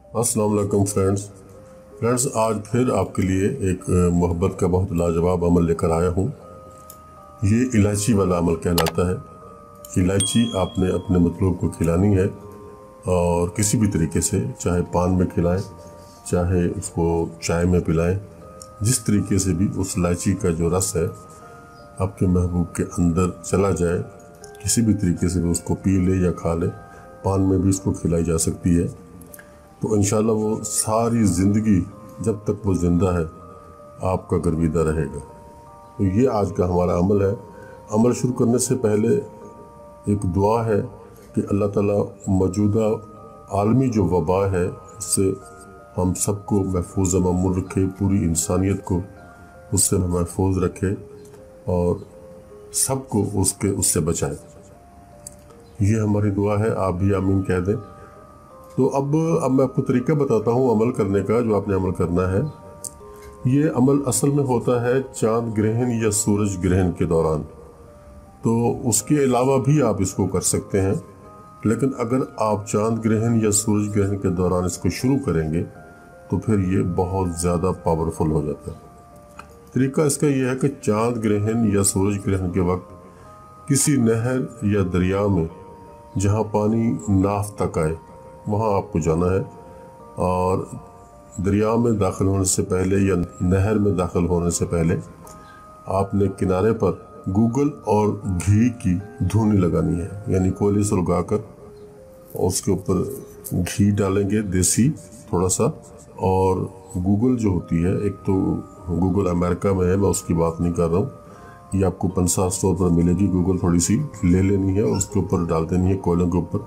अस्सलाम वालेकुम फ्रेंड्स आज फिर आपके लिए एक मोहब्बत का बहुत लाजवाब अमल लेकर आया हूँ। ये इलायची वाला अमल कहलाता है। इलायची आपने अपने मतलूब को खिलानी है और किसी भी तरीके से, चाहे पान में खिलाएं, चाहे उसको चाय में पिलाएं, जिस तरीके से भी उस इलायची का जो रस है आपके महबूब के अंदर चला जाए, किसी भी तरीके से भी उसको पी ले या खा ले, पान में भी इसको खिलाई जा सकती है। तो इंशाल्लाह वो सारी ज़िंदगी जब तक वो ज़िंदा है आपका गर्विदा रहेगा। तो ये आज का हमारा अमल है। अमल शुरू करने से पहले एक दुआ है कि अल्लाह ताला मौजूदा आलमी जो वबा है उससे हम सबको महफूज मअमून रखे, पूरी इंसानियत को उससे महफूज रखे और सबको उससे बचाए। ये हमारी दुआ है, आप भी आमीन कह दें। तो अब मैं आपको तरीका बताता हूँ अमल करने का, जो आपने अमल करना है। ये अमल असल में होता है चांद ग्रहण या सूरज ग्रहण के दौरान, तो उसके अलावा भी आप इसको कर सकते हैं, लेकिन अगर आप चांद ग्रहण या सूरज ग्रहण के दौरान इसको शुरू करेंगे तो फिर ये बहुत ज़्यादा पावरफुल हो जाता है। तरीका इसका यह है कि चांद ग्रहण या सूरज ग्रहण के वक्त किसी नहर या दरिया में जहाँ पानी नाफ तक आए वहाँ आपको जाना है, और दरिया में दाखिल होने से पहले या नहर में दाखिल होने से पहले आपने किनारे पर गूगल और घी की धूनी लगानी है, यानी कोयले से लगाकर उसके ऊपर घी डालेंगे देसी थोड़ा सा। और गूगल जो होती है, एक तो गूगल अमेरिका में है, मैं उसकी बात नहीं कर रहा हूँ, ये आपको 50 स्टोर पर मिलेगी। गूगल थोड़ी सी ले लेनी है और उसके ऊपर डाल देनी है कोयलों के ऊपर,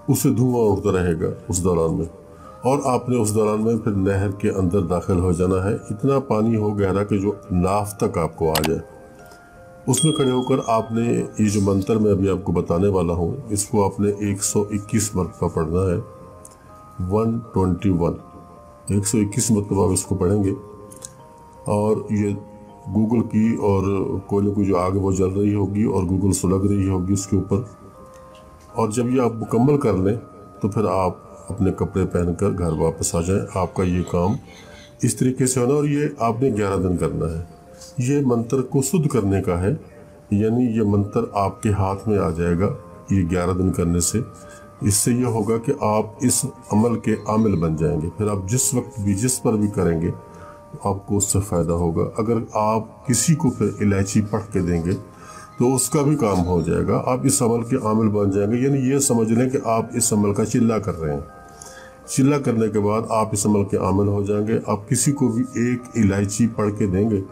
उससे धुआं उड़ता रहेगा उस दौरान में। और आपने उस दौरान में फिर नहर के अंदर दाखिल हो जाना है। इतना पानी हो गहरा कि जो नाफ तक आपको आ जाए, उसमें खड़े होकर आपने ये जो मंत्र मैं अभी आपको बताने वाला हूँ, इसको आपने 121 मरतबा पढ़ना है। 121 मरतबा आप इसको पढ़ेंगे। और ये गूगल की और कोयले की जो आग वो जल रही होगी और गूगल सुलग रही होगी उसके ऊपर। और जब ये आप मुकम्मल कर लें तो फिर आप अपने कपड़े पहनकर घर वापस आ जाएं। आपका ये काम इस तरीके से होना, और ये आपने 11 दिन करना है। ये मंत्र को शुद्ध करने का है, यानी ये मंत्र आपके हाथ में आ जाएगा ये 11 दिन करने से। इससे ये होगा कि आप इस अमल के आमिल बन जाएंगे। फिर आप जिस वक्त भी जिस पर भी करेंगे आपको उससे फ़ायदा होगा। अगर आप किसी को फिर इलायची पढ़ के देंगे तो उसका भी काम हो जाएगा, आप इस अमल के आमिल बन जाएंगे। यानी ये समझ लें कि आप इस अमल का चिल्ला कर रहे हैं। चिल्ला करने के बाद आप इस अमल के आमिल हो जाएंगे। आप किसी को भी एक इलायची पढ़ के देंगे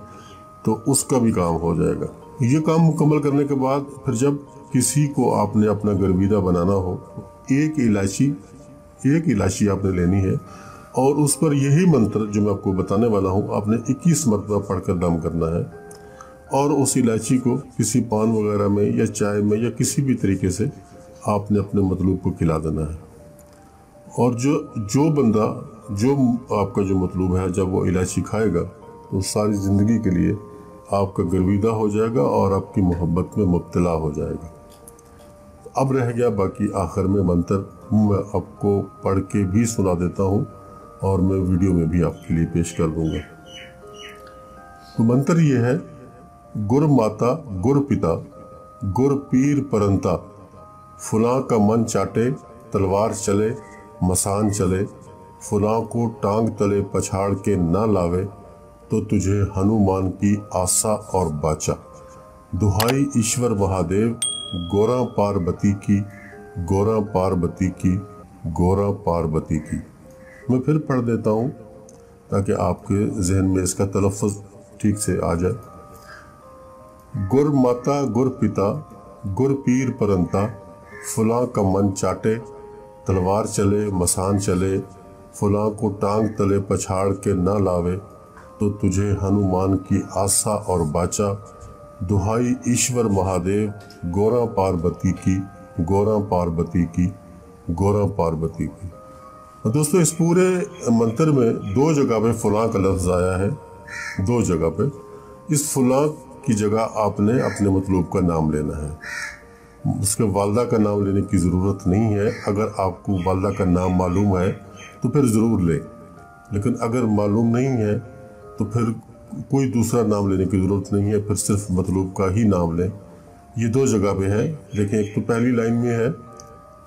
तो उसका भी काम हो जाएगा। ये काम मुकम्मल करने के बाद फिर जब किसी को आपने अपना गर्विदा बनाना हो, एक इलायची आपने लेनी है और उस पर यही मंत्र जो मैं आपको बताने वाला हूँ आपने 21 मरतबा पढ़कर दम करना है। और उस इलायची को किसी पान वगैरह में या चाय में या किसी भी तरीके से आपने अपने मतलूब को खिला देना है। और जो बंदा जो आपका जो मतलूब है, जब वो इलायची खाएगा तो सारी ज़िंदगी के लिए आपका गर्विदा हो जाएगा और आपकी मोहब्बत में मुब्तला हो जाएगा। अब रह गया बाकी आखिर में मंत्र, मैं आपको पढ़ के भी सुना देता हूँ और मैं वीडियो में भी आपके लिए पेश कर दूँगा। तो मंत्र ये है: गुर माता गुर पिता गुर पीर परंता, फुलां का मन चाटे तलवार चले मसान चले, फुलां को टांग तले पछाड़ के ना लावे, तो तुझे हनुमान की आशा और बाचा। दुहाई ईश्वर महादेव गोरा पार्वती की, गोरा पार्वती की, गोरा पार्वती की। मैं फिर पढ़ देता हूँ ताकि आपके जहन में इसका तलफ़्फ़ुज़ ठीक से आ जाए। गुर माता गुर पिता गुर पीर परंता, फुलां का मन चाटे तलवार चले मसान चले, फुलां को टांग तले पछाड़ के ना लावे, तो तुझे हनुमान की आशा और बाचा। दुहाई ईश्वर महादेव गोरा पार्वती की, गोरा पार्वती की, गोरा पार्वती की। तो दोस्तों इस पूरे मंत्र में 2 जगह पे फुलां का लफ्ज़ आया है, 2 जगह पे। इस फुलां की जगह आपने अपने मतलूब का नाम लेना है। اس کے والدہ کا نام لینے کی ضرورت نہیں ہے۔ اگر آپ کو والدہ کا نام معلوم ہے تو پھر ضرور لیں، لیکن اگر معلوم نہیں ہے تو پھر کوئی دوسرا نام لینے کی ضرورت نہیں ہے، پھر صرف مطلوب کا ہی نام لیں۔ یہ دو جگہ پہ ہے، دیکھیں ایک تو پہلی لائن میں ہے،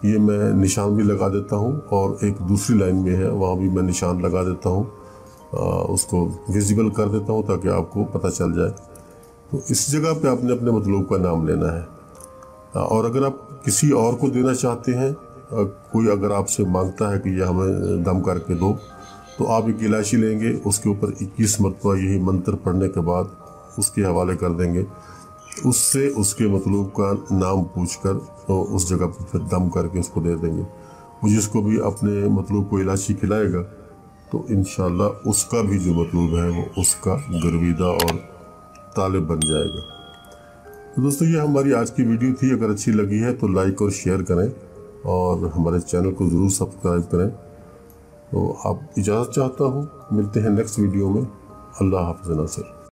یہ میں نشان بھی لگا دیتا ہوں، اور ایک دوسری لائن میں ہے، وہاں بھی میں نشان لگا دیتا ہوں، اس کو ویزیبل کر دیتا ہوں تاکہ آپ کو پتہ چل جائے۔ تو اس جگہ پہ آپ نے اپنے مطلوب کا نام لینا ہے۔ اور اگر آپ کسی اور کو دینا چاہتے ہیں، کوئی اگر آپ سے مانگتا ہے کہ یہ ہمیں دم کر کے دو، تو آپ ایک الائچی لیں گے، اس کے اوپر 21 مرتبہ یہی منتر پڑھنے کے بعد اس کے حوالے کر دیں گے، اس سے اس کے مطلوب کا نام پوچھ کر تو اس جگہ پہ پھر دم کر کے اس کو دے دیں گے۔ وہ جس کو بھی اپنے مطلوب کو الائچی کھلائے گا تو انشاءاللہ اس کا بھی جو مطلوب ہے وہ اس کا گرویدہ اور طالب بن جائے گا۔ تو دوستو یہ ہماری آج کی ویڈیو تھی، اگر اچھی لگی ہے تو لائک اور شیئر کریں اور ہمارے چینل کو ضرور سبسکرائب کریں۔ تو آپ اجازت چاہتا ہوں، ملتے ہیں نیکسٹ ویڈیو میں۔ اللہ حافظ ناصر۔